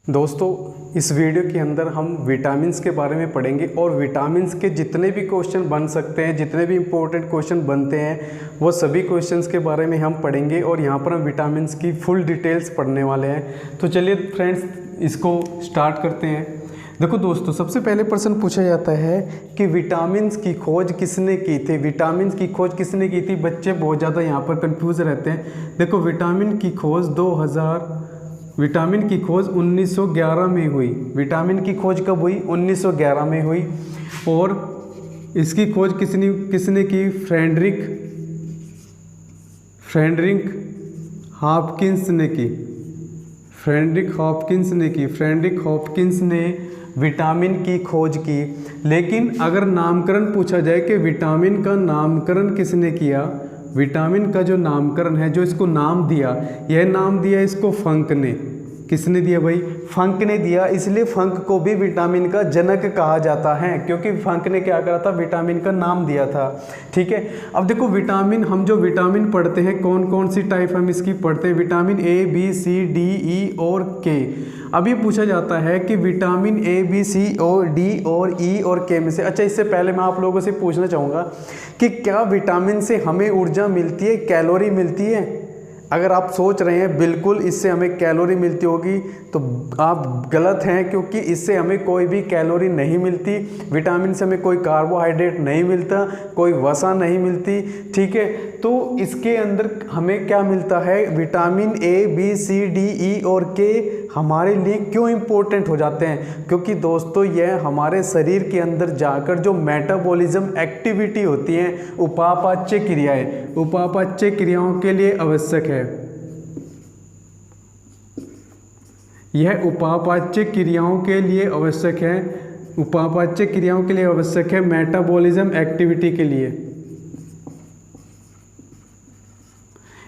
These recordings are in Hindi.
दोस्तों इस वीडियो के अंदर हम विटामिन्स के बारे में पढ़ेंगे और विटामिन्स के जितने भी क्वेश्चन बन सकते हैं, जितने भी इम्पोर्टेंट क्वेश्चन बनते हैं, वो सभी क्वेश्चंस के बारे में हम पढ़ेंगे और यहाँ पर हम विटामिन्स की फुल डिटेल्स पढ़ने वाले हैं। तो चलिए फ्रेंड्स इसको स्टार्ट करते हैं। देखो दोस्तों, सबसे पहले प्रश्न पूछा जाता है कि विटामिन्स की खोज किसने की थी। विटामिन्स की खोज किसने की थी? बच्चे बहुत ज़्यादा यहाँ पर कंफ्यूज रहते हैं। देखो विटामिन की खोज 1911 में हुई। विटामिन की खोज कब हुई? 1911 में हुई। और इसकी खोज किसने की? फ्रेडरिक हॉपकिंस ने की। फ्रेडरिक हॉपकिंस ने विटामिन की खोज की। लेकिन अगर नामकरण पूछा जाए कि विटामिन का नामकरण किसने किया, विटामिन का जो नामकरण है, जो इसको नाम दिया, यह नाम दिया इसको फंक ने। किसने दिया भाई? फंक ने दिया। इसलिए फंक को भी विटामिन का जनक कहा जाता है, क्योंकि फंक ने क्या करा था? विटामिन का नाम दिया था। ठीक है। अब देखो विटामिन, हम जो विटामिन पढ़ते हैं, कौन कौन सी टाइप हम इसकी पढ़ते हैं? Vitamin A, B, C, D, E और के। अभी पूछा जाता है कि विटामिन ए, बी, सी और डी और ई और के में से, अच्छा इससे पहले मैं आप लोगों से पूछना चाहूँगा कि क्या विटामिन से हमें ऊर्जा मिलती है, कैलोरी मिलती है? अगर आप सोच रहे हैं बिल्कुल इससे हमें कैलोरी मिलती होगी, तो आप गलत हैं, क्योंकि इससे हमें कोई भी कैलोरी नहीं मिलती। विटामिन से हमें कोई कार्बोहाइड्रेट नहीं मिलता, कोई वसा नहीं मिलती। ठीक है। तो इसके अंदर हमें क्या मिलता है? Vitamin A, B, C, D, E और के हमारे लिए क्यों इम्पोर्टेंट हो जाते हैं? क्योंकि दोस्तों यह हमारे शरीर के अंदर जाकर जो मेटाबॉलिज्म एक्टिविटी होती है, उपापचय क्रियाओं के लिए आवश्यक है। यह उपापचय क्रियाओं के लिए आवश्यक है, मेटाबॉलिज्म एक्टिविटी के लिए।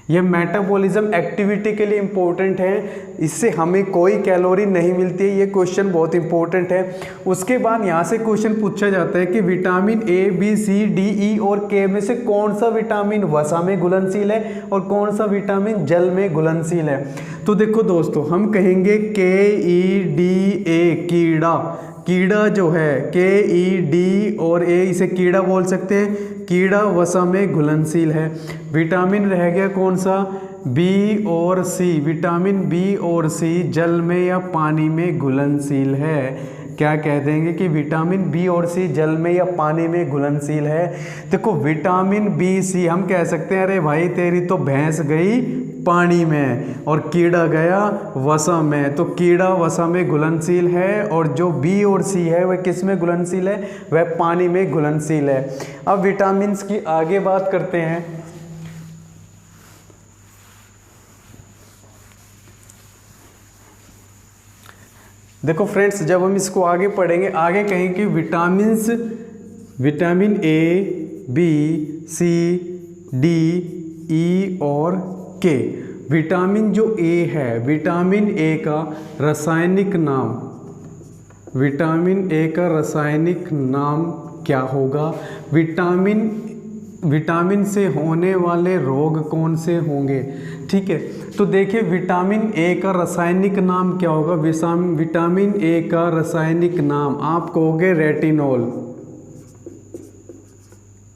यह मेटाबॉलिज्म एक्टिविटी के लिए इम्पोर्टेंट है। इससे हमें कोई कैलोरी नहीं मिलती है। ये क्वेश्चन बहुत इंपॉर्टेंट है। उसके बाद यहाँ से क्वेश्चन पूछा जाता है कि vitamin A, B, C, D, E और के में से कौन सा विटामिन वसा में घुलनशील है और कौन सा विटामिन जल में घुलनशील है? तो देखो दोस्तों, हम कहेंगे KEDA, कीड़ा जो है, KED और A, इसे कीड़ा बोल सकते हैं। कीड़ा वसा में घुलनशील है। विटामिन रह गया कौन सा? बी और सी। विटामिन बी और सी जल में या पानी में घुलनशील है। क्या कह देंगे कि विटामिन बी और सी जल में या पानी में घुलनशील है। देखो विटामिन बी, सी हम कह सकते हैं अरे भाई तेरी तो भैंस गई पानी में और कीड़ा गया वसा में, तो कीड़ा वसा में घुलनशील है। और जो बी और सी है वह किस में घुलनशील है? वह पानी में घुलनशील है। अब विटामिन्स की आगे बात करते हैं। देखो फ्रेंड्स, जब हम इसको आगे पढ़ेंगे, आगे कहेंगे कि vitamin A, B, C, D, E और के। विटामिन जो ए है, विटामिन ए का रासायनिक नाम क्या होगा? विटामिन से होने वाले रोग कौन से होंगे? ठीक है। तो देखिए विटामिन ए का रासायनिक नाम क्या होगा? विटामिन ए का रासायनिक नाम आप कहोगे रेटिनॉल।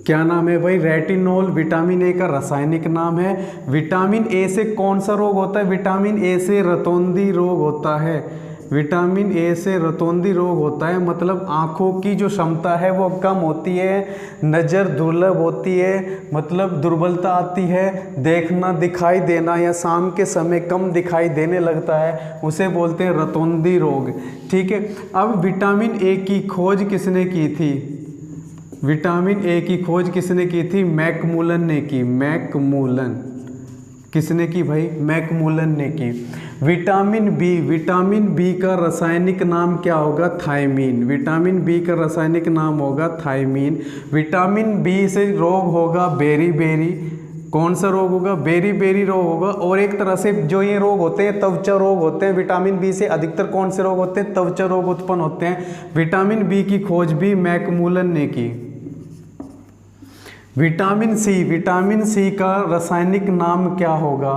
क्या नाम है भाई? रेटिनॉल विटामिन ए का रासायनिक नाम है। विटामिन ए से कौन सा रोग होता है? विटामिन ए से रतौंधी रोग होता है। विटामिन ए से रतौंधी रोग होता है, मतलब आँखों की जो क्षमता है वो कम होती है, नज़र दुर्लभ होती है, मतलब दुर्बलता आती है, देखना, दिखाई देना या शाम के समय कम दिखाई देने लगता है, उसे बोलते हैं रतौंधी रोग। ठीक है। अब विटामिन ए की खोज किसने की थी? विटामिन ए की खोज किसने की थी? मैकमूलन ने की। किसने की भाई? मैकमूलन ने की। विटामिन बी का रासायनिक नाम क्या होगा? थायमीन। विटामिन बी का रासायनिक नाम होगा थायमीन। विटामिन बी से रोग होगा बेरी। कौन सा रोग होगा? बेरी रोग होगा। और एक तरह से जो ये रोग होते हैं त्वचा रोग होते हैं। विटामिन बी से अधिकतर कौन से रोग होते हैं? त्वचा रोग उत्पन्न होते हैं। विटामिन बी की खोज भी मैकमूलन ने की। विटामिन सी का रासायनिक नाम क्या होगा?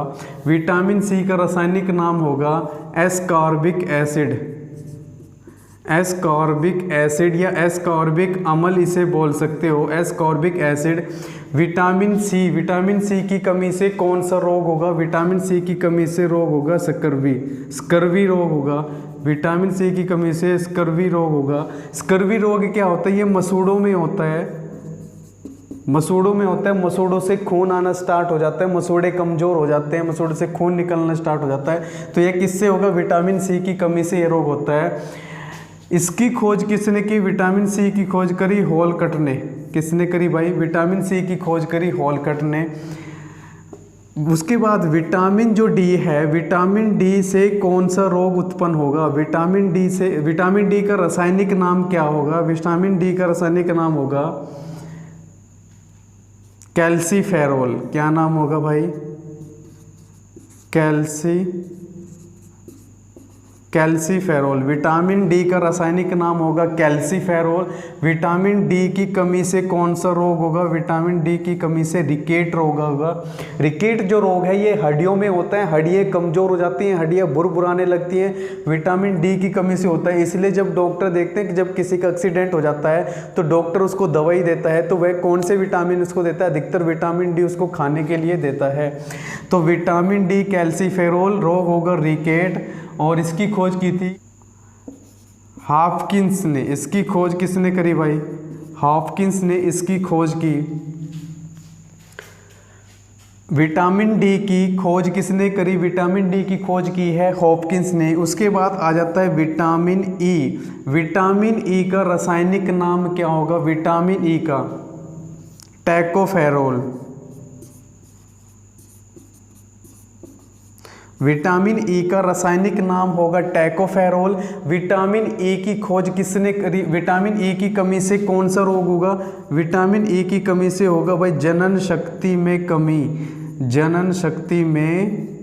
विटामिन सी का रासायनिक नाम होगा एस्कॉर्बिक एसिड। एस्कॉर्बिक एसिड या एस्कॉर्बिक अम्ल इसे बोल सकते हो, एस्कॉर्बिक एसिड। विटामिन सी की कमी से कौन सा रोग होगा? विटामिन सी की कमी से रोग होगा स्कर्वी रोग होगा। विटामिन सी की कमी से स्कर्वी रोग होगा। स्कर्वी रोग क्या होता है? ये मसूड़ों में होता है, मसूड़ों से खून आना स्टार्ट हो जाता है, मसूड़े कमज़ोर हो जाते हैं, मसूड़े से खून निकलना स्टार्ट हो जाता है। तो ये किससे होगा? विटामिन सी की कमी से ये रोग होता है। इसकी खोज किसने की? विटामिन सी की खोज करी हॉलकट ने। किसने करी भाई? विटामिन सी की खोज करी हॉलकट ने। उसके बाद विटामिन जो डी है, विटामिन डी से कौन सा रोग उत्पन्न होगा? विटामिन डी का रासायनिक नाम क्या होगा? विटामिन डी का रासायनिक नाम होगा कैल्सीफेरोल। क्या नाम होगा भाई? कैल्सीफेरोल। विटामिन डी का रासायनिक नाम होगा कैल्सीफेरोल। विटामिन डी की कमी से कौन सा रोग होगा? विटामिन डी की कमी से रिकेट रोग होगा। रिकेट जो रोग है ये हड्डियों में होता है, हड्डियाँ कमज़ोर हो जाती हैं, हड्डियाँ बुरबुराने लगती हैं, विटामिन डी की कमी से होता है। इसलिए जब डॉक्टर देखते हैं कि जब किसी का एक्सीडेंट हो जाता है तो डॉक्टर उसको दवाई देता है, तो वह कौन से विटामिन उसको देता है? अधिकतर विटामिन डी उसको खाने के लिए देता है। तो विटामिन डी कैल्सीफेरोल, रोग होगा रिकेट। और इसकी खोज की थी हॉपकिंस ने। इसकी खोज किसने करी भाई? हॉपकिंस ने इसकी खोज की। विटामिन डी की खोज किसने करी? विटामिन डी की खोज की है हॉपकिंस ने। उसके बाद आ जाता है विटामिन ई। विटामिन ई का रासायनिक नाम क्या होगा? विटामिन ई का टैकोफेरोल। विटामिन ई का रासायनिक नाम होगा टैकोफेरोल। विटामिन ई की खोज किसने करी? विटामिन ई की कमी से कौन सा रोग होगा? विटामिन ई की कमी से होगा भाई जनन शक्ति में कमी। जनन शक्ति में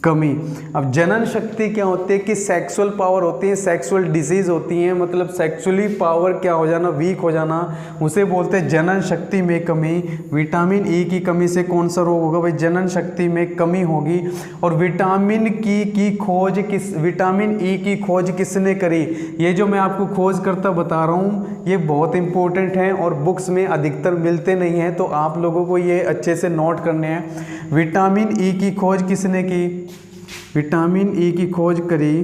कमी। अब जनन शक्ति क्या होती है? कि सेक्सुअल पावर होती है, सेक्सुअल डिजीज होती हैं, मतलब सेक्सुअली पावर क्या हो जाना? वीक हो जाना, उसे बोलते हैं जनन शक्ति में कमी। विटामिन ई की कमी से कौन सा रोग होगा भाई? जनन शक्ति में कमी होगी। और विटामिन की खोज विटामिन ई की खोज किसने करी? ये जो मैं आपको खोज करता बता रहा हूँ ये बहुत इंपॉर्टेंट है और बुक्स में अधिकतर मिलते नहीं हैं, तो आप लोगों को ये अच्छे से नोट करने हैं। विटामिन ई की खोज किसने की? विटामिन ई की खोज करी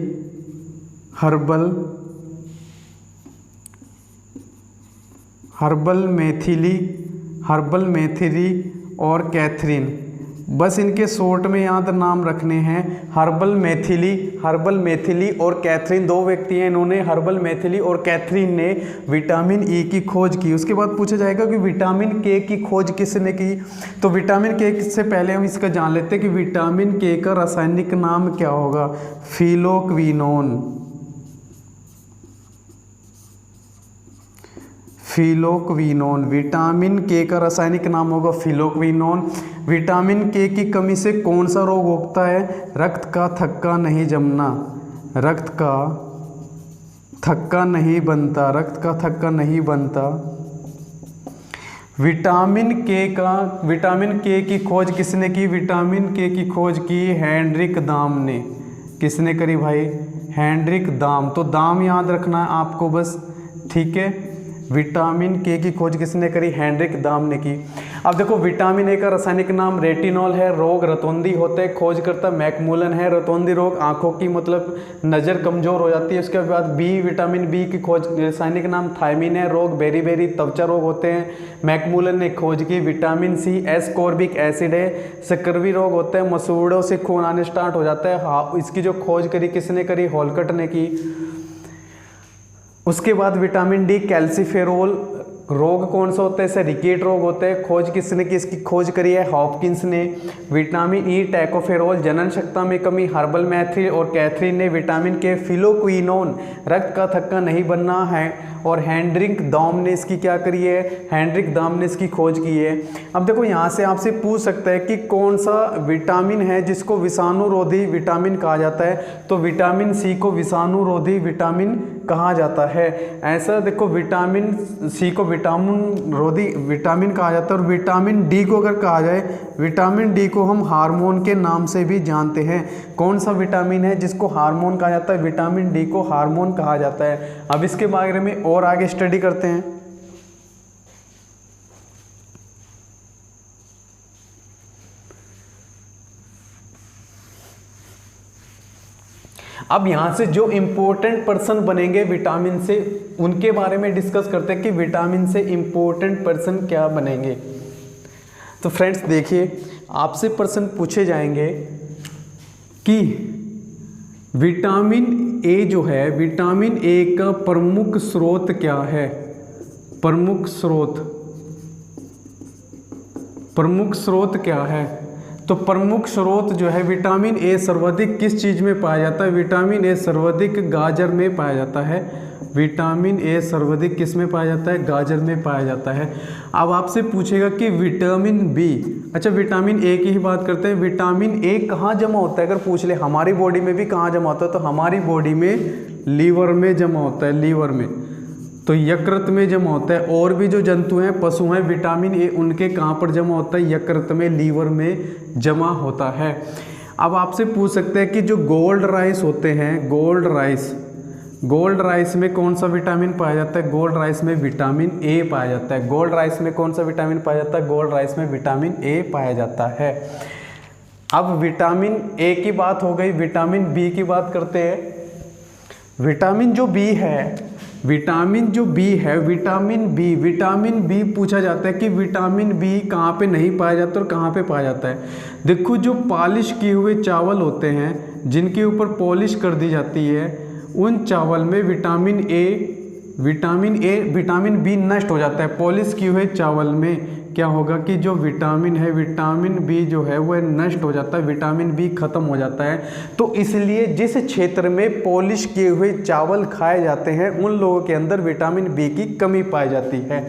हर्बल मैथिली और कैथरीन। बस इनके शॉर्ट में याद नाम रखने हैं। हर्बल मैथिली और कैथरीन, दो व्यक्ति हैं, इन्होंने हर्बल मैथिली और कैथरीन ने विटामिन ई की खोज की। उसके बाद पूछा जाएगा कि विटामिन के की खोज किसने की? तो विटामिन के से पहले हम इसका जान लेते हैं कि विटामिन के का रासायनिक नाम क्या होगा? फिलोक्विनोन। विटामिन के का रासायनिक नाम होगा फिलोक्विनोन। विटामिन के की कमी से कौन सा रोग होता है? रक्त का थक्का नहीं जमना। रक्त का थक्का नहीं बनता। विटामिन के की खोज किसने की? विटामिन के की खोज की हेनरिक दाम ने। किसने करी भाई? हेनरिक दाम। तो दाम याद रखना है आपको बस, ठीक है। विटामिन के की खोज किसने करी? हेनरिक दाम ने की। अब देखो विटामिन ए का रासायनिक नाम रेटिनॉल है। रोग रतौंधी होते हैं, खोजकर्ता मैकमुलन है। रतौंधी रोग आंखों की मतलब नज़र कमज़ोर हो जाती है। उसके बाद विटामिन बी की खोज रासायनिक नाम थायमिन है। रोग बेरी त्वचा रोग होते हैं, मैकमुलन ने खोज की। विटामिन सी एस्कॉर्बिक एसिड है। स्कर्वी रोग होता है, मसूड़ों से खून आने स्टार्ट हो जाता है। इसकी जो खोज करी किसने करी? हॉलकट ने की। उसके बाद विटामिन डी कैल्सीफेरोल। रोग कौन सा होता है? इसे रिकेट रोग होता है। खोज किसने की? इसकी खोज करी है हॉपकिंस ने। विटामिन ई टैकोफेरोल, जनन क्षमता में कमी हर्बल मैथिल और कैथरीन ने। विटामिन के फिलोक्विनोन, रक्त का थक्का नहीं बनना है। और हेनरिक दाम ने इसकी क्या करी है? हेनरिक दाम ने इसकी खोज की है। अब देखो यहाँ से आपसे पूछ सकता है कि कौन सा विटामिन है जिसको विषाणुरोधी विटामिन कहा जाता है? तो विटामिन सी को विषाणुरोधी विटामिन कहा जाता है। ऐसा देखो, विटामिन सी को विटामिन रोधी विटामिन कहा जाता है, और विटामिन डी को अगर कहा जाए, विटामिन डी को हम हार्मोन के नाम से भी जानते हैं। कौन सा विटामिन है जिसको हार्मोन कहा जाता है? विटामिन डी को हार्मोन कहा जाता है। अब इसके बारे में और आगे स्टडी करते हैं। अब यहाँ से जो इम्पोर्टेंट पर्सन बनेंगे विटामिन से, उनके बारे में डिस्कस करते हैं कि विटामिन से इम्पोर्टेंट पर्सन क्या बनेंगे। तो फ्रेंड्स देखिए, आपसे प्रश्न पूछे जाएंगे कि विटामिन ए जो है, विटामिन ए का प्रमुख स्रोत क्या है? प्रमुख स्रोत क्या है? तो प्रमुख स्रोत जो है विटामिन ए सर्वाधिक किस चीज़ में पाया जाता है? विटामिन ए सर्वाधिक गाजर में पाया जाता है। विटामिन ए सर्वाधिक किस में पाया जाता है? गाजर में पाया जाता है। अब आपसे पूछेगा कि विटामिन बी, अच्छा विटामिन ए की ही बात करते हैं। विटामिन ए कहाँ जमा होता है? अगर पूछ ले हमारी बॉडी में भी कहाँ जमा होता है, तो हमारी बॉडी में लीवर में जमा होता है, लीवर में, तो यकृत में जमा होता है। और भी जो जंतु हैं, पशु हैं, विटामिन ए उनके कहाँ पर जमा होता है? यकृत में, लीवर में जमा होता है। अब आपसे पूछ सकते हैं कि जो गोल्ड राइस होते हैं, गोल्ड राइस में कौन सा विटामिन पाया जाता है? गोल्ड राइस में विटामिन ए पाया जाता है। गोल्ड राइस में कौन सा विटामिन पाया जाता है? गोल्ड राइस में विटामिन ए पाया जाता है। अब विटामिन ए की बात हो गई, विटामिन बी की बात करते हैं। विटामिन बी पूछा जाता है कि विटामिन बी कहाँ पे नहीं पाया जाता और कहाँ पे पाया जाता है। देखो, जो पॉलिश किए हुए चावल होते हैं, जिनके ऊपर पॉलिश कर दी जाती है, उन चावल में विटामिन बी नष्ट हो जाता है। पॉलिश किए हुए चावल में क्या होगा कि जो विटामिन है, विटामिन बी जो है वह नष्ट हो जाता है, विटामिन बी खत्म हो जाता है। तो इसलिए जिस क्षेत्र में पॉलिश किए हुए चावल खाए जाते हैं, उन लोगों के अंदर विटामिन बी की कमी पाई जाती है।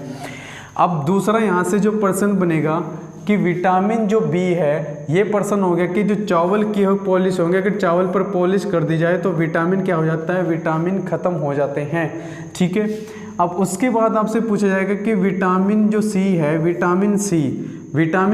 अब दूसरा यहाँ से जो प्रश्न बनेगा कि विटामिन जो बी है, ये प्रश्न हो गया कि जो चावल की हो पॉलिश होंगे, अगर चावल पर पॉलिश कर दी जाए तो विटामिन क्या हो जाता है? विटामिन खत्म हो जाते हैं। ठीक है। अब उसके बाद आपसे पूछा जाएगा कि विटामिन जो सी है, विटामिन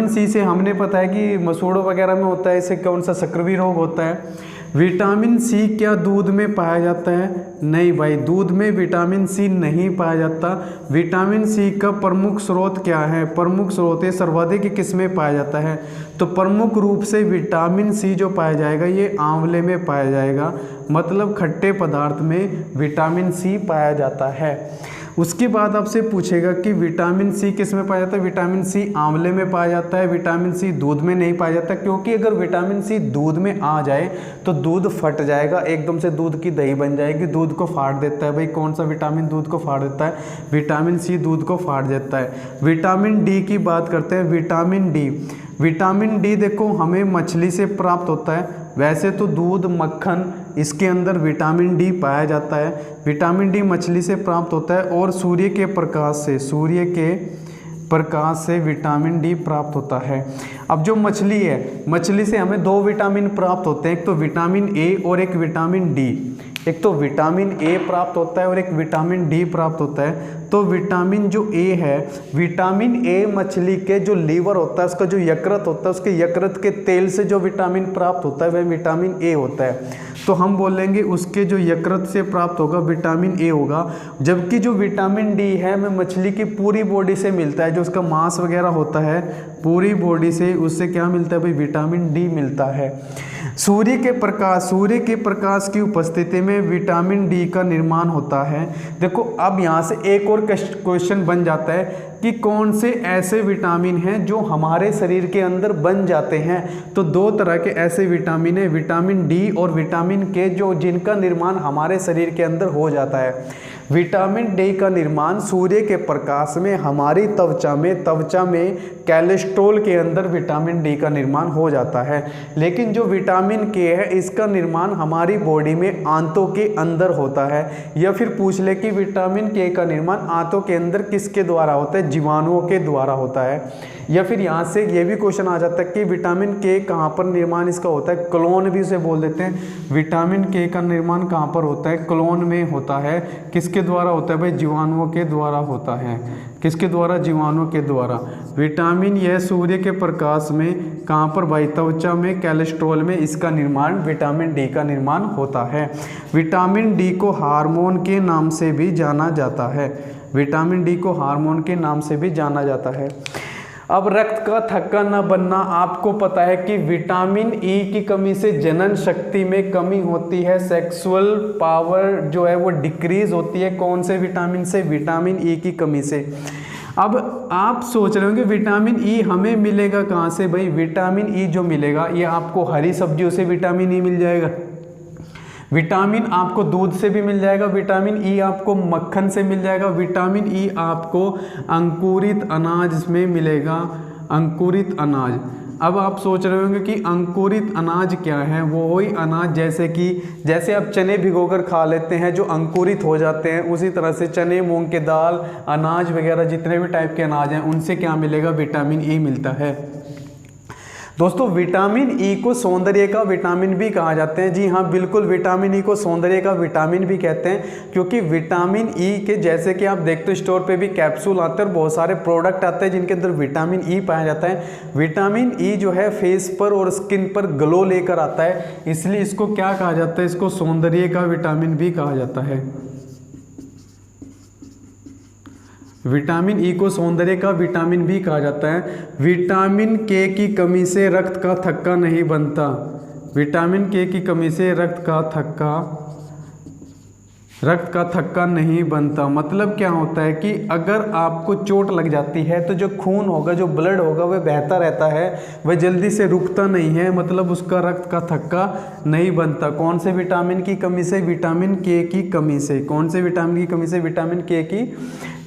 सी से हमने पता है कि मसूड़ों वगैरह में होता है, इससे कौन सा सक्रिय रोग होता है। विटामिन सी क्या दूध में पाया जाता है? नहीं भाई, दूध में विटामिन सी नहीं पाया जाता। विटामिन सी का प्रमुख स्रोत क्या है? प्रमुख स्रोत है सर्वाधिक किस में पाया जाता है? तो प्रमुख रूप से विटामिन सी जो पाया जाएगा ये आंवले में पाया जाएगा, मतलब खट्टे पदार्थ में विटामिन सी पाया जाता है। उसके बाद आपसे पूछेगा कि विटामिन सी किस में पाया जाता है? विटामिन सी आंवले में पाया जाता है, विटामिन सी दूध में नहीं पाया जाता, क्योंकि अगर विटामिन सी दूध में आ जाए तो दूध फट जाएगा, एकदम से दूध की दही बन जाएगी, दूध को फाड़ देता है। भाई कौन सा विटामिन दूध को फाड़ देता है? विटामिन सी दूध को फाड़ देता है। विटामिन डी की बात करते हैं। विटामिन डी देखो हमें मछली से प्राप्त होता है। वैसे तो दूध, मक्खन, इसके अंदर विटामिन डी पाया जाता है। विटामिन डी मछली से प्राप्त होता है, और सूर्य के प्रकाश से विटामिन डी प्राप्त होता है। अब जो मछली है, मछली से हमें दो विटामिन प्राप्त होते हैं, एक तो विटामिन ए और एक विटामिन डी। एक तो विटामिन ए प्राप्त होता है और एक विटामिन डी प्राप्त होता है। तो विटामिन जो ए है, विटामिन ए मछली के जो लीवर होता है, उसका जो यकृत होता है, उसके यकृत के तेल से जो विटामिन प्राप्त होता है वह विटामिन ए होता है। तो हम बोलेंगे उसके जो यकृत से प्राप्त होगा विटामिन ए होगा। जबकि जो विटामिन डी है वह मछली की पूरी बॉडी से मिलता है, जो उसका मांस वगैरह होता है पूरी बॉडी से, उससे क्या मिलता है भाई? विटामिन डी मिलता है। सूर्य के प्रकाश की उपस्थिति में विटामिन डी का निर्माण होता है। देखो अब यहाँ से एक और क्वेश्चन बन जाता है कि कौन से ऐसे विटामिन हैं जो हमारे शरीर के अंदर बन जाते हैं। तो दो तरह के ऐसे विटामिन हैं, विटामिन डी और विटामिन के, जो जिनका निर्माण हमारे शरीर के अंदर हो जाता है। विटामिन डी का निर्माण सूर्य के प्रकाश में हमारी त्वचा में कोलेस्ट्रॉल के अंदर विटामिन डी का निर्माण हो जाता है। लेकिन जो विटामिन के है इसका निर्माण हमारी बॉडी में आंतों के अंदर होता है। या फिर पूछ ले कि विटामिन के का निर्माण आंतों के अंदर किसके द्वारा होता है, जीवाणुओं के द्वारा होता है। या फिर यहाँ से ये भी क्वेश्चन आ जाता है कि विटामिन के कहाँ पर निर्माण इसका होता है, क्लोन भी उसे बोल देते हैं। विटामिन के का निर्माण कहाँ पर होता है, क्लोन में होता है। किसके द्वारा होता है भाई, जीवाणुओं के द्वारा होता है। किसके द्वारा, जीवाणुओं के द्वारा। विटामिन यह सूर्य के प्रकाश में कहाँ पर भाई, त्वचा में, कोलेस्ट्रॉल में इसका निर्माण, विटामिन डी का निर्माण होता है। विटामिन डी को हार्मोन के नाम से भी जाना जाता है। विटामिन डी को हार्मोन के नाम से भी जाना जाता है। अब रक्त का थक्का न बनना, आपको पता है कि विटामिन ई की कमी से जनन शक्ति में कमी होती है, सेक्सुअल पावर जो है वो डिक्रीज होती है। कौन से विटामिन से, विटामिन ई की कमी से। अब आप सोच रहे होंगे विटामिन ई हमें मिलेगा कहाँ से भाई, विटामिन ई जो मिलेगा ये आपको हरी सब्जियों से विटामिन ई मिल जाएगा। विटामिन आपको दूध से भी मिल जाएगा। विटामिन ई आपको मक्खन से मिल जाएगा। विटामिन ई आपको अंकुरित अनाज में मिलेगा, अंकुरित अनाज। अब आप सोच रहे होंगे कि अंकुरित अनाज क्या है, वो वही अनाज जैसे आप चने भिगोकर खा लेते हैं जो अंकुरित हो जाते हैं, उसी तरह से चने, मूंग के दाल, अनाज वगैरह जितने भी टाइप के अनाज हैं उनसे क्या मिलेगा, विटामिन ई मिलता है। दोस्तों विटामिन ई को सौंदर्य का विटामिन भी कहा जाते हैं। जी हाँ बिल्कुल, विटामिन ई को सौंदर्य का विटामिन भी कहते हैं, क्योंकि विटामिन ई के जैसे कि आप देखते हो स्टोर पे भी कैप्सूल आते हैं और बहुत सारे प्रोडक्ट आते हैं जिनके अंदर विटामिन ई पाया जाता है। विटामिन ई जो है फेस पर और स्किन पर ग्लो लेकर आता है, इसलिए इसको क्या कहा जाता है, इसको सौंदर्य का विटामिन भी कहा जाता है। विटामिन ई को सौंदर्य का विटामिन भी कहा जाता है। विटामिन के की कमी से रक्त का थक्का नहीं बनता। विटामिन के की कमी से रक्त का थक्का नहीं बनता। मतलब क्या होता है कि अगर आपको चोट लग जाती है तो जो खून होगा, जो ब्लड होगा वह बहता रहता है, वह जल्दी से रुकता नहीं है, मतलब उसका रक्त का थक्का नहीं बनता। कौन से विटामिन की कमी से, विटामिन के की कमी से। कौन से विटामिन की कमी से, विटामिन के की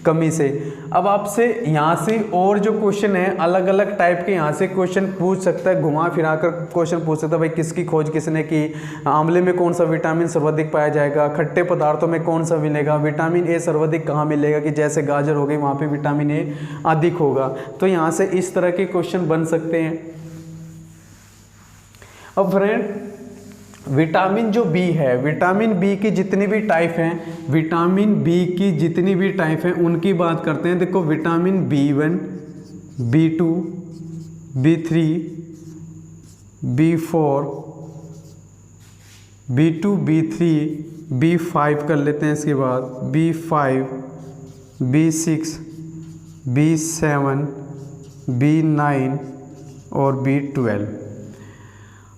कमी से। अब आपसे यहाँ से और जो क्वेश्चन है अलग अलग टाइप के यहाँ से क्वेश्चन पूछ सकता है, घुमा फिरा कर क्वेश्चन पूछ सकता है। भाई किसकी खोज किसने की, आंवले में कौन सा विटामिन सर्वाधिक पाया जाएगा, खट्टे पदार्थों में कौन सा मिलेगा, विटामिन ए सर्वाधिक कहाँ मिलेगा, कि जैसे गाजर हो गई वहाँ पे विटामिन ए अधिक होगा। तो यहाँ से इस तरह के क्वेश्चन बन सकते हैं। अब फ्रेंड विटामिन जो बी है, विटामिन बी की जितनी भी टाइप हैं, विटामिन बी की जितनी भी टाइप हैं उनकी बात करते हैं। देखो vitamin B1, B2, B3, B4, B2, B3, B5 कर लेते हैं, इसके बाद B5, B6, B7, B9 और B12।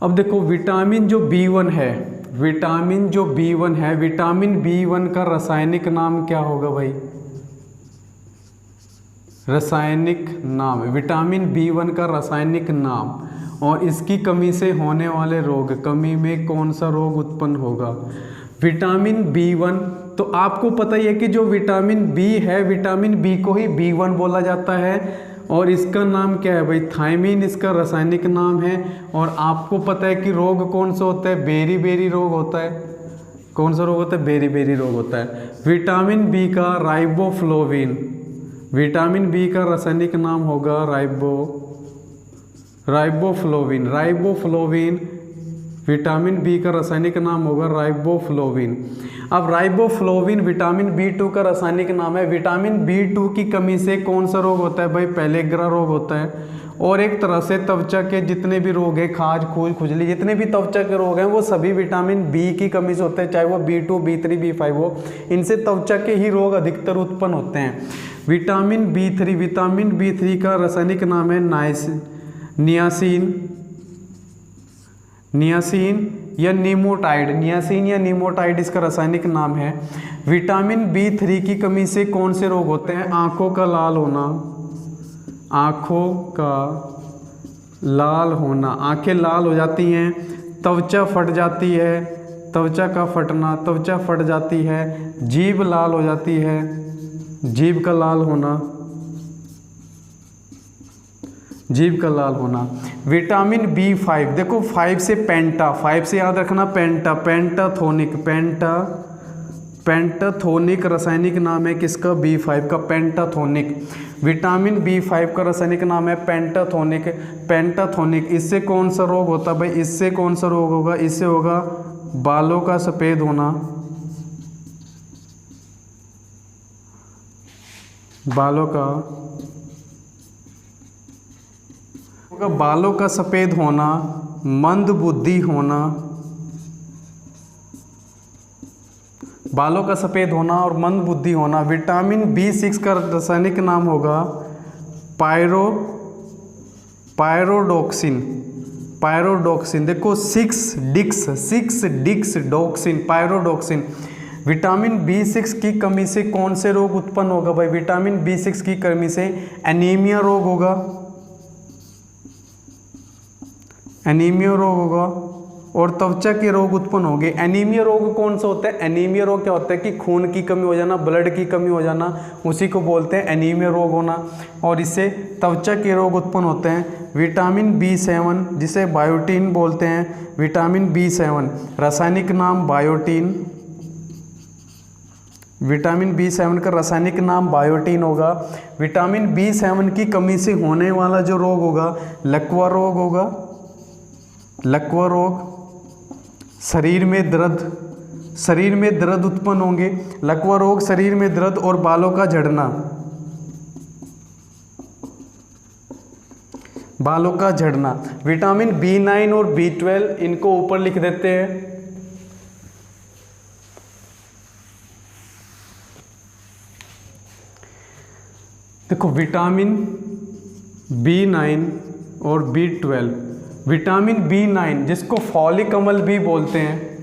अब देखो विटामिन जो B1 है, विटामिन जो B1 है, विटामिन B1 का रासायनिक नाम क्या होगा भाई, रासायनिक नाम, विटामिन B1 का रासायनिक नाम। और इसकी कमी से होने वाले रोग, कमी में कौन सा रोग उत्पन्न होगा, विटामिन B1। तो आपको पता ही है कि जो विटामिन B है, विटामिन B को ही B1 बोला जाता है और इसका नाम क्या है भाई, थायमीन इसका रासायनिक नाम है। और आपको पता है कि रोग कौन सा होता है, बेरी बेरी रोग होता है। कौन सा रोग होता है, बेरी बेरी रोग होता है। विटामिन बी का राइबोफ्लोविन, विटामिन बी का रासायनिक नाम होगा राइबोफ्लोविन, राइबोफ्लोविन। विटामिन बी का रासायनिक नाम होगा राइबोफ्लोविन। अब राइबोफ्लोविन विटामिन B2 का रासायनिक नाम है। विटामिन B2 की कमी से कौन सा रोग होता है भाई, पेलेग्रा रोग होता है। और एक तरह से त्वचा के जितने भी रोग हैं, खाज, खूज, खुजली, जितने भी त्वचा के रोग हैं वो सभी विटामिन बी की कमी से होते हैं, चाहे वो B2, B3, B5 हो। इनसे त्वचा के ही रोग अधिकतर उत्पन्न होते हैं। विटामिन B3, विटामिन B3 का रासायनिक नाम है नियासिन, नियासिन या नीमोटाइड, नियासिन या नीमोटाइड इसका रासायनिक नाम है। विटामिन B3 की कमी से कौन से रोग होते हैं, आँखों का लाल होना, आँखों का लाल होना, आँखें लाल हो जाती हैं, त्वचा फट जाती है, त्वचा का फटना, त्वचा फट जाती है, जीभ लाल हो जाती है, जीभ का लाल होना, जीभ का लाल होना। विटामिन B5, देखो 5 से पेंटा, 5 से याद रखना पेंटा, पेंटाथोनिक रासायनिक नाम है किसका, B5 का, पेंटाथोनिक। विटामिन B5 का रासायनिक नाम है पेंटाथोनिक। इससे कौन सा रोग होता है भाई, इससे कौन सा रोग होगा, इससे होगा बालों का सफ़ेद होना, बालों का सफ़ेद होना, मंद बुद्धि होना, बालों का सफ़ेद होना और मंद बुद्धि होना। विटामिन B6 का रासायनिक नाम होगा पायरोडोक्सिन। देखो 6 डिक्स डॉक्सिन, पायरोडोक्सिन। विटामिन B6 की कमी से कौन से रोग उत्पन्न होगा भाई, विटामिन B6 की कमी से एनीमिया रोग होगा, और त्वचा के रोग उत्पन्न होंगे। एनीमिया रोग कौन सा होता है, एनीमिया रोग क्या होता है कि खून की कमी हो जाना, ब्लड की कमी हो जाना, उसी को बोलते हैं एनीमिया रोग होना, और इससे त्वचा के रोग उत्पन्न होते हैं। विटामिन B7 जिसे बायोटीन बोलते हैं, विटामिन B7 रासायनिक नाम बायोटीन, विटामिन B7 का रासायनिक नाम बायोटीन होगा। विटामिन B7 की कमी से होने वाला जो रोग होगा लकवा रोग होगा, लकवा रोग। शरीर में दर्द उत्पन्न होंगे, लकवा रोग, शरीर में दर्द और बालों का झड़ना। विटामिन B9 और B12 इनको ऊपर लिख देते हैं। देखो विटामिन B9 और B12, विटामिन B9 जिसको फॉलिक अम्ल भी बोलते हैं,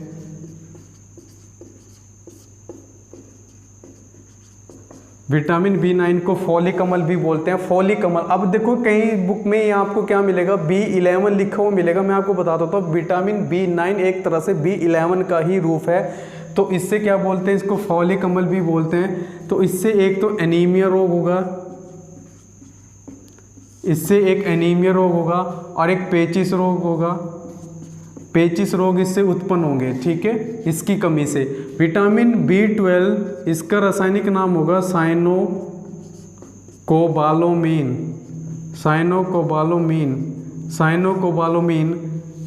विटामिन B9 को फॉलिक अम्ल भी बोलते हैं, फॉलिक अम्ल। अब देखो कहीं बुक में आपको क्या मिलेगा, B11 लिखा हुआ मिलेगा, मैं आपको बता देता हूँ। विटामिन B9 एक तरह से B11 का ही रूप है, तो इससे क्या बोलते हैं, इसको फॉलिक अम्ल भी बोलते हैं। तो इससे एक तो एनीमिया रोग होगा, इससे एक एनीमिया रोग होगा और एक पेचिस रोग होगा, पेचिस रोग इससे उत्पन्न होंगे, ठीक है, इसकी कमी से। विटामिन B12 इसका रासायनिक नाम होगा साइनोकोबालोमीन।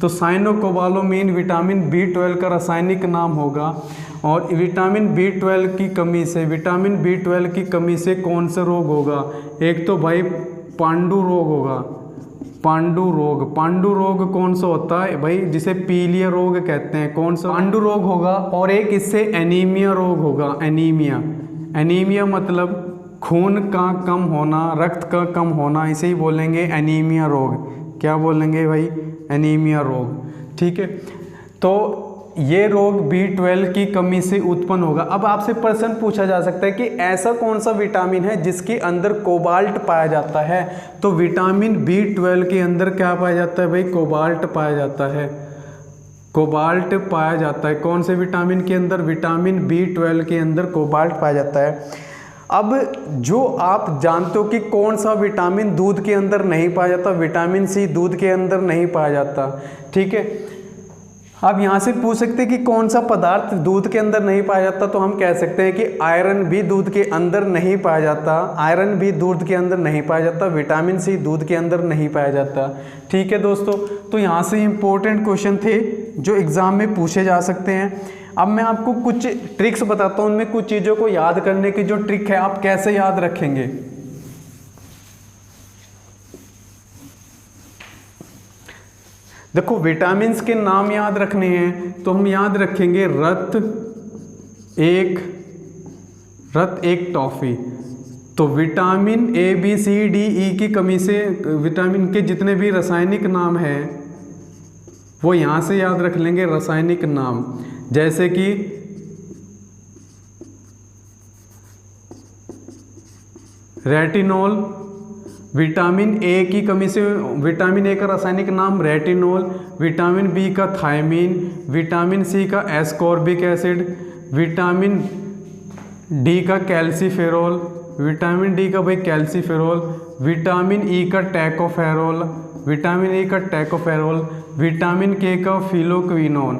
तो साइनोकोबालोमीन विटामिन B12 का रासायनिक नाम होगा। और विटामिन B12 की कमी से कौन सा रोग होगा, एक तो भाई पांडु रोग होगा, पांडु रोग कौन सा होता है भाई, जिसे पीलिया रोग कहते हैं, कौन सा, पांडु रोग होगा। और एक इससे एनीमिया रोग होगा, एनीमिया मतलब खून का कम होना, रक्त का कम होना, इसे ही बोलेंगे एनीमिया रोग। क्या बोलेंगे भाई, एनीमिया रोग, ठीक है। तो ये रोग B12 की कमी से उत्पन्न होगा। अब आपसे प्रश्न पूछा जा सकता है कि ऐसा कौन सा विटामिन है जिसके अंदर कोबाल्ट पाया जाता है, तो विटामिन B12 के अंदर क्या पाया जाता है भाई, कोबाल्ट पाया जाता है। कौन से विटामिन के अंदर, विटामिन B12 के अंदर कोबाल्ट पाया जाता है। अब जो आप जानते हो कि कौन सा विटामिन दूध के अंदर नहीं पाया जाता, विटामिन C दूध के अंदर नहीं पाया जाता, ठीक है। अब यहाँ से पूछ सकते हैं कि कौन सा पदार्थ दूध के अंदर नहीं पाया जाता, तो हम कह सकते हैं कि आयरन भी दूध के अंदर नहीं पाया जाता, विटामिन C दूध के अंदर नहीं पाया जाता, ठीक है दोस्तों। तो यहाँ से इंपॉर्टेंट क्वेश्चन थे जो एग्ज़ाम में पूछे जा सकते हैं। अब मैं आपको कुछ ट्रिक्स बताता हूँ, उनमें कुछ चीज़ों को याद करने की जो ट्रिक है आप कैसे याद रखेंगे। देखो विटामिन्स के नाम याद रखने हैं, तो हम याद रखेंगे रत एक टॉफ़ी। तो vitamin A B C D E की कमी से विटामिन के जितने भी रासायनिक नाम हैं वो यहाँ से याद रख लेंगे, रासायनिक नाम, जैसे कि रेटिनॉल। विटामिन ए की कमी से विटामिन ए का रासायनिक नाम रेटिनॉल, विटामिन बी का थायमीन, विटामिन सी का एस्कॉर्बिक एसिड, विटामिन डी का कैल्सीफेरॉल, विटामिन डी का भाई कैल्सीफेरोल, विटामिन ई का टैकोफेरोल, विटामिन ई का टैकोफेरोल, विटामिन के का फिलोक्विनोन,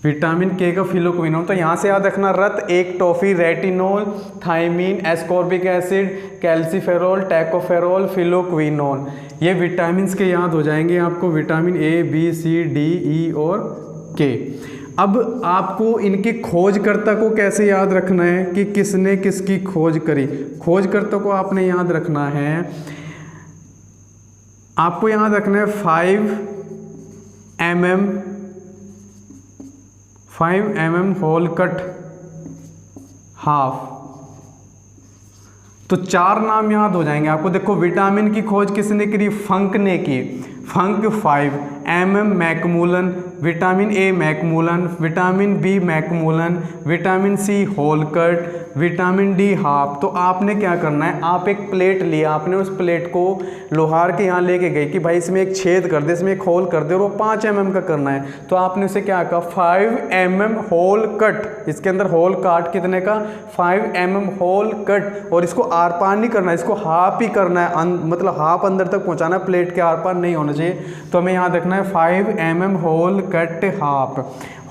विटामिन के का फिलोक्विनोन। तो यहाँ से याद रखना रत, एक toffee, retinol, thiamine, ascorbic acid, calciferol, tocopherol, phylloquinone, ये विटामिन्स के याद हो जाएंगे आपको, vitamin A, B, C, D, E और के। अब आपको इनके खोजकर्ता को कैसे याद रखना है कि किसने किसकी खोज करी। खोजकर्ता को आपने याद रखना है, आपको याद रखना है 5 mm होल कट हाफ। तो 4 नाम याद हो जाएंगे आपको। देखो विटामिन की खोज किसने करी, फंक ने की, Funk 5 mm McCollum, vitamin A McCollum, vitamin B McCollum, vitamin C होल कट, विटामिन डी हाफ। तो आपने क्या करना है, आप एक प्लेट लिया, आपने उस प्लेट को लोहार के यहाँ लेके गए कि भाई इसमें एक छेद कर दे, इसमें एक होल कर दे, और वो 5 mm का करना है। तो आपने उसे क्या कहा, 5 mm होल कट, इसके अंदर होल काट कितने का, 5 mm होल कट। और इसको आर पार नहीं करना है, इसको हाफ ही करना है, मतलब हाफ अंदर तक पहुंचाना है, प्लेट के आर पार नहीं होना चाहिए। तो हमें याद रखना है 5 mm hole cut half,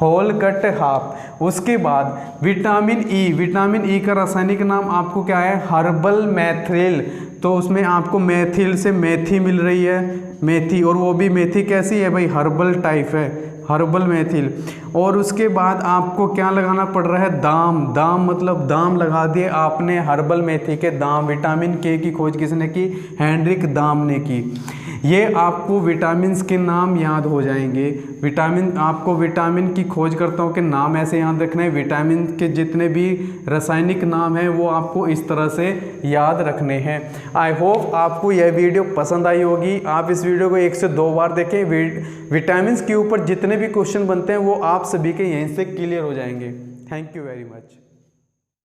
hole cut half. उसके बाद विटामिन ई, विटामिन ई का रासायनिक नाम आपको क्या है, हर्बल मैथिल। तो उसमें आपको मैथिल से मेथी मिल रही है, मेथी, और वो भी मेथी कैसी है भाई, हर्बल टाइप है, हर्बल मैथिल। और उसके बाद आपको क्या लगाना पड़ रहा है, दाम, दाम मतलब दाम लगा दिए आपने हर्बल मेथी के दाम। विटामिन के की खोज किसने की, हेनरिक दाम ने की। ये आपको विटामिन्स के नाम याद हो जाएंगे। विटामिन, आपको विटामिन की खोजकर्ताओं के नाम ऐसे याद रखने हैं, विटामिन के जितने भी रासायनिक नाम हैं वो आपको इस तरह से याद रखने हैं। आई होप आपको यह वीडियो पसंद आई होगी। आप इस वीडियो को 1 से 2 बार देखें। विटामिन्स के ऊपर जितने भी क्वेश्चन बनते हैं वो आप सभी के यहीं से क्लियर हो जाएंगे। Thank you very much.